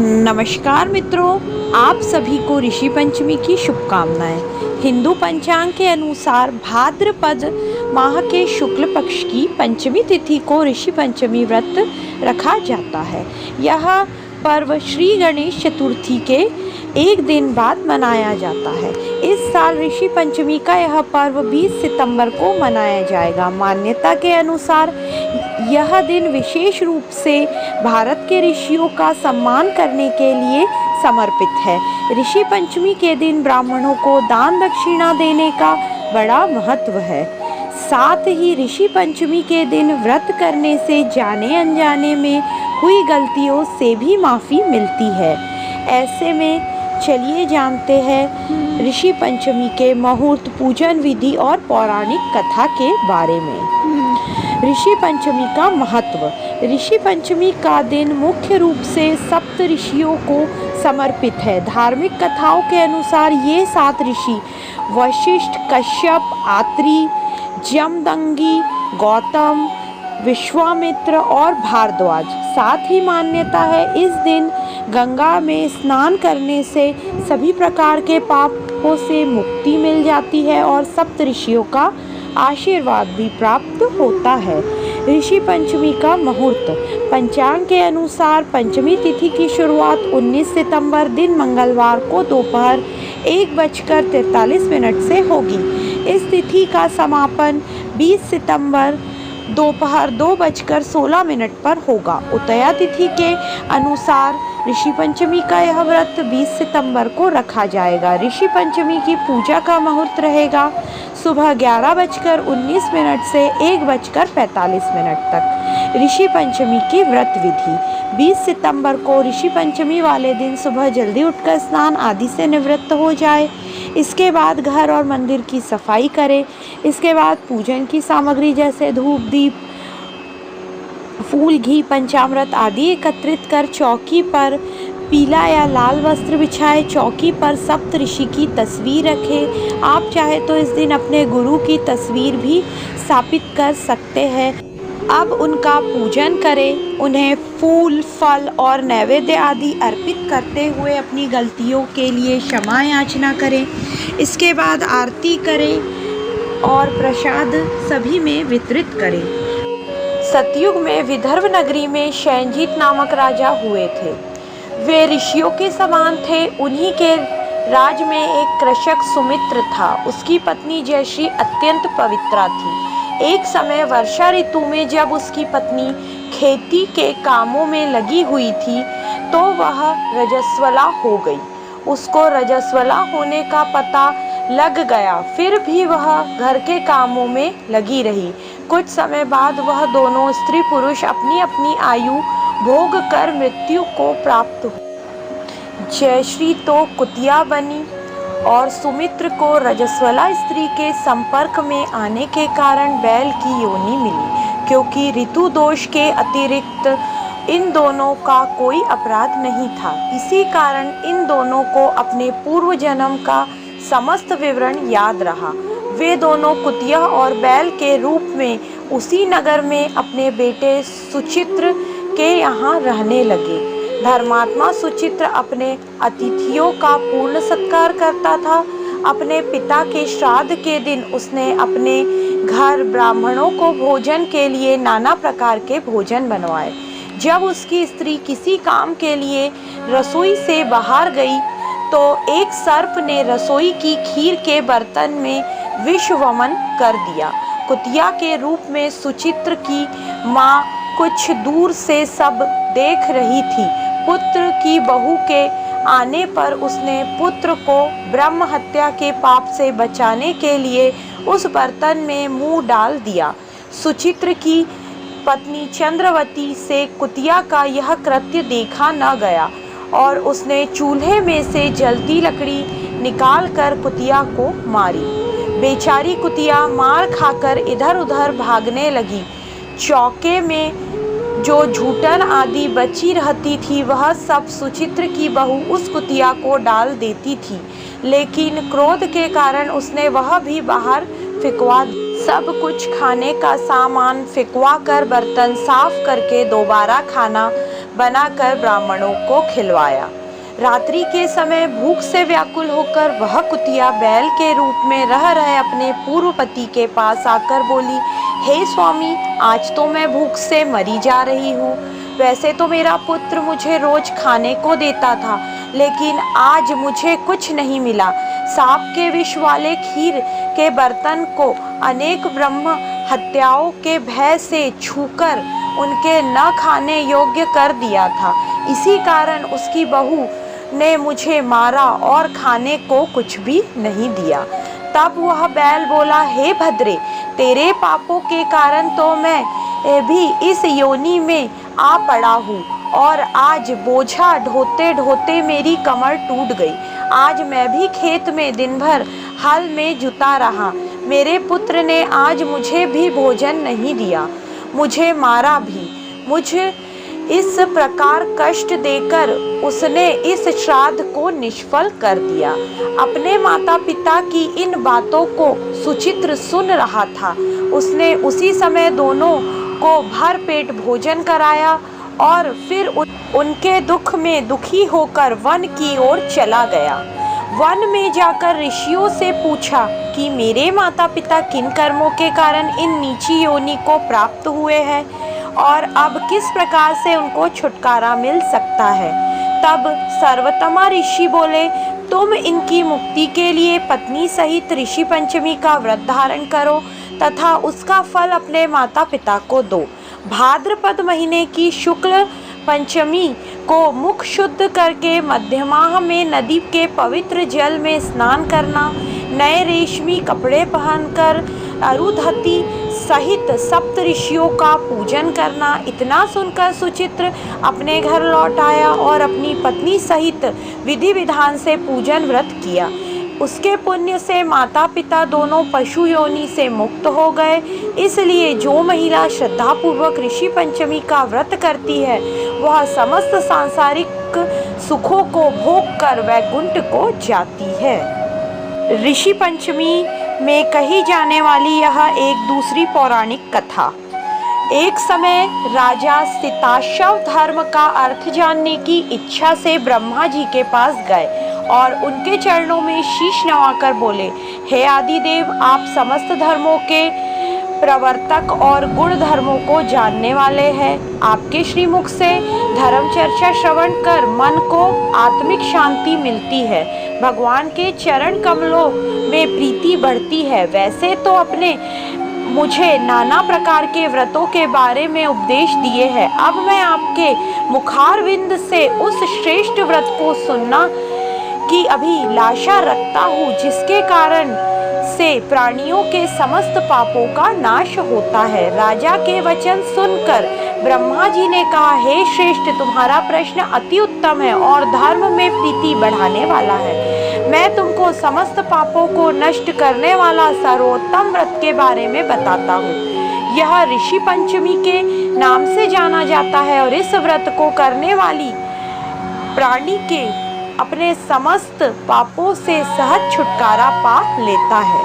नमस्कार मित्रों, आप सभी को ऋषि पंचमी की शुभकामनाएं। हिंदू पंचांग के अनुसार भाद्रपद माह के शुक्ल पक्ष की पंचमी तिथि को ऋषि पंचमी व्रत रखा जाता है। यह पर्व श्री गणेश चतुर्थी के एक दिन बाद मनाया जाता है। इस साल ऋषि पंचमी का यह पर्व 20 सितंबर को मनाया जाएगा। मान्यता के अनुसार यह दिन विशेष रूप से भारत के ऋषियों का सम्मान करने के लिए समर्पित है। ऋषि पंचमी के दिन ब्राह्मणों को दान दक्षिणा देने का बड़ा महत्व है। साथ ही ऋषि पंचमी के दिन व्रत करने से जाने अनजाने में हुई गलतियों से भी माफ़ी मिलती है। ऐसे में चलिए जानते हैं ऋषि पंचमी के मुहूर्त, पूजन विधि और पौराणिक कथा के बारे में। ऋषि पंचमी का महत्व। ऋषि पंचमी का दिन मुख्य रूप से सप्त ऋषियों को समर्पित है। धार्मिक कथाओं के अनुसार ये 7 ऋषि वशिष्ठ, कश्यप, आत्रि, जमदग्नि, गौतम, विश्वामित्र और भारद्वाज। साथ ही मान्यता है इस दिन गंगा में स्नान करने से सभी प्रकार के पापों से मुक्ति मिल जाती है और सप्त ऋषियों का आशीर्वाद भी प्राप्त होता है। ऋषि पंचमी का मुहूर्त। पंचांग के अनुसार पंचमी तिथि की शुरुआत 19 सितंबर दिन मंगलवार को दोपहर 1:43 से होगी। इस तिथि का समापन 20 सितंबर दोपहर 2:16 पर होगा। उदया तिथि के अनुसार ऋषि पंचमी का यह व्रत 20 सितंबर को रखा जाएगा। ऋषि पंचमी की पूजा का मुहूर्त रहेगा सुबह 11:19 से 1:45 तक। ऋषि पंचमी की व्रत विधि। 20 सितंबर को ऋषि पंचमी वाले दिन सुबह जल्दी उठकर स्नान आदि से निवृत्त हो जाए। इसके बाद घर और मंदिर की सफाई करें। इसके बाद पूजन की सामग्री जैसे धूप, दीप, फूल, घी, पंचामृत आदि एकत्रित कर चौकी पर पीला या लाल वस्त्र बिछाए। चौकी पर सप्त ऋषि की तस्वीर रखें। आप चाहे तो इस दिन अपने गुरु की तस्वीर भी स्थापित कर सकते हैं। अब उनका पूजन करें। उन्हें फूल, फल और नैवेद्य आदि अर्पित करते हुए अपनी गलतियों के लिए क्षमा याचना करें। इसके बाद आरती करें और प्रसाद सभी में वितरित करें। सतयुग में विदर्भ नगरी में शैलजीत नामक राजा हुए थे। वे ऋषियों के समान थे। उन्हीं के राज में एक कृषक सुमित्र था। उसकी पत्नी जयश्री अत्यंत पवित्रा थी। एक समय वर्षा ऋतु में जब उसकी पत्नी खेती के कामों में लगी हुई थी तो वह रजस्वला हो गई। उसको रजस्वला होने का पता लग गया, फिर भी वह घर के कामों में लगी रही। कुछ समय बाद वह दोनों स्त्री पुरुष अपनी अपनी आयु भोग कर मृत्यु को प्राप्त हुए। जयश्री तो कुतिया बनी और सुमित्र को रजस्वला स्त्री के संपर्क में आने के कारण बैल की योनि मिली। क्योंकि ऋतु दोष के अतिरिक्त इन दोनों का कोई अपराध नहीं था, इसी कारण इन दोनों को अपने पूर्व जन्म का समस्त विवरण याद रहा। वे दोनों कुतिया और बैल के रूप में उसी नगर में अपने बेटे सुचित्र के यहाँ रहने लगे। धर्मात्मा सुचित्र अपने अतिथियों का पूर्ण सत्कार करता था। अपने पिता के श्राद्ध के दिन उसने अपने घर ब्राह्मणों को भोजन के लिए नाना प्रकार के भोजन बनवाए। जब उसकी स्त्री किसी काम के लिए रसोई से बाहर गई तो एक सर्प ने रसोई की खीर के बर्तन में विष वमन कर दिया। कुतिया के रूप में सुचित्र की माँ कुछ दूर से सब देख रही थी। पुत्र की बहू के आने पर उसने पुत्र को ब्रह्म हत्या के पाप से बचाने के लिए उस बर्तन में मुंह डाल दिया। सुचित्र की पत्नी चंद्रवती से कुतिया का यह कृत्य देखा न गया और उसने चूल्हे में से जलती लकड़ी निकालकर कुतिया को मारी। बेचारी कुतिया मार खाकर इधर उधर भागने लगी। चौके में जो झूठन आदि बची रहती थी वह सब सुचित्र की बहू उस कुतिया को डाल देती थी, लेकिन क्रोध के कारण उसने वह भी बाहर फेंकवा दिया। सब कुछ खाने का सामान फेंकवा कर बर्तन साफ करके दोबारा खाना बनाकर ब्राह्मणों को खिलवाया। रात्रि के समय भूख से व्याकुल होकर वह कुतिया बैल के रूप में रह रहे अपने पूर्व पति के पास आकर बोली, हे स्वामी, आज तो मैं भूख से मरी जा रही हूँ। वैसे तो मेरा पुत्र मुझे रोज खाने को देता था, लेकिन आज मुझे कुछ नहीं मिला। सांप के विष वाले खीर के बर्तन को अनेक ब्रह्म हत्याओं के भय से छूकर उनके न खाने योग्य कर दिया था। इसी कारण उसकी बहू ने मुझे मारा और खाने को कुछ भी नहीं दिया। तब वह बैल बोला, हे भद्रे, तेरे पापों के कारण तो मैं भी इस योनि में आ पड़ा हूँ और आज बोझा ढोते ढोते मेरी कमर टूट गई। आज मैं भी खेत में दिन भर हल में जुता रहा। मेरे पुत्र ने आज मुझे भी भोजन नहीं दिया, मुझे मारा भी। मुझे इस प्रकार कष्ट देकर उसने इस श्राद्ध को निष्फल कर दिया। अपने माता पिता की इन बातों को सुचित्र सुन रहा था। उसने उसी समय दोनों को भर पेट भोजन कराया और फिर उनके दुख में दुखी होकर वन की ओर चला गया। वन में जाकर ऋषियों से पूछा कि मेरे माता पिता किन कर्मों के कारण इन नीची योनि को प्राप्त हुए हैं और अब किस प्रकार से उनको छुटकारा मिल सकता है। तब सर्वतमा ऋषि बोले, तुम इनकी मुक्ति के लिए पत्नी सहित ऋषि पंचमी का व्रत धारण करो तथा उसका फल अपने माता पिता को दो। भाद्रपद महीने की शुक्ल पंचमी को मुख शुद्ध करके मध्यमाह में नदी के पवित्र जल में स्नान करना, नए रेशमी कपड़े पहनकर अरुधति सहित सप्त ऋषियों का पूजन करना। इतना सुनकर सुचित्र अपने घर लौट आया और अपनी पत्नी सहित विधि विधान से पूजन व्रत किया। उसके पुण्य से माता पिता दोनों पशु योनि से मुक्त हो गए। इसलिए जो महिला श्रद्धापूर्वक ऋषि पंचमी का व्रत करती है वह समस्त सांसारिक सुखों को भोग कर वैकुंठ को जाती है। ऋषि पंचमी में कही जाने वाली यह एक दूसरी पौराणिक कथा। एक समय राजा सिताशव धर्म का अर्थ जानने की इच्छा से ब्रह्मा जी के पास गए और उनके चरणों में शीश नवाकर बोले, हे आदिदेव, आप समस्त धर्मों के प्रवर्तक और गुण धर्मों को जानने वाले हैं। आपके श्रीमुख से धर्म चर्चा श्रवण कर मन को आत्मिक शांति मिलती है, भगवान के चरण कमलों में प्रीति बढ़ती है। वैसे तो अपने मुझे नाना प्रकार के व्रतों के बारे में उपदेश दिए हैं। अब मैं आपके मुखारविंद से उस श्रेष्ठ व्रत को सुनना की अभिलाषा रखता हूँ, जिसके कारण से प्राणियों के समस्त पापों का नाश होता है। राजा के वचन सुनकर ब्रह्मा जी ने कहा, हे श्रेष्ठ, तुम्हारा प्रश्न अति उत्तम है और धर्म में प्रीति बढ़ाने वाला है। मैं तुमको समस्त पापों को नष्ट करने वाला सर्वोत्तम व्रत के बारे में बताता हूँ। यह ऋषि पंचमी के नाम से जाना जाता है और इस व्रत को करने वाली प्राणी के अपने समस्त पापों से सहज छुटकारा पा लेता है।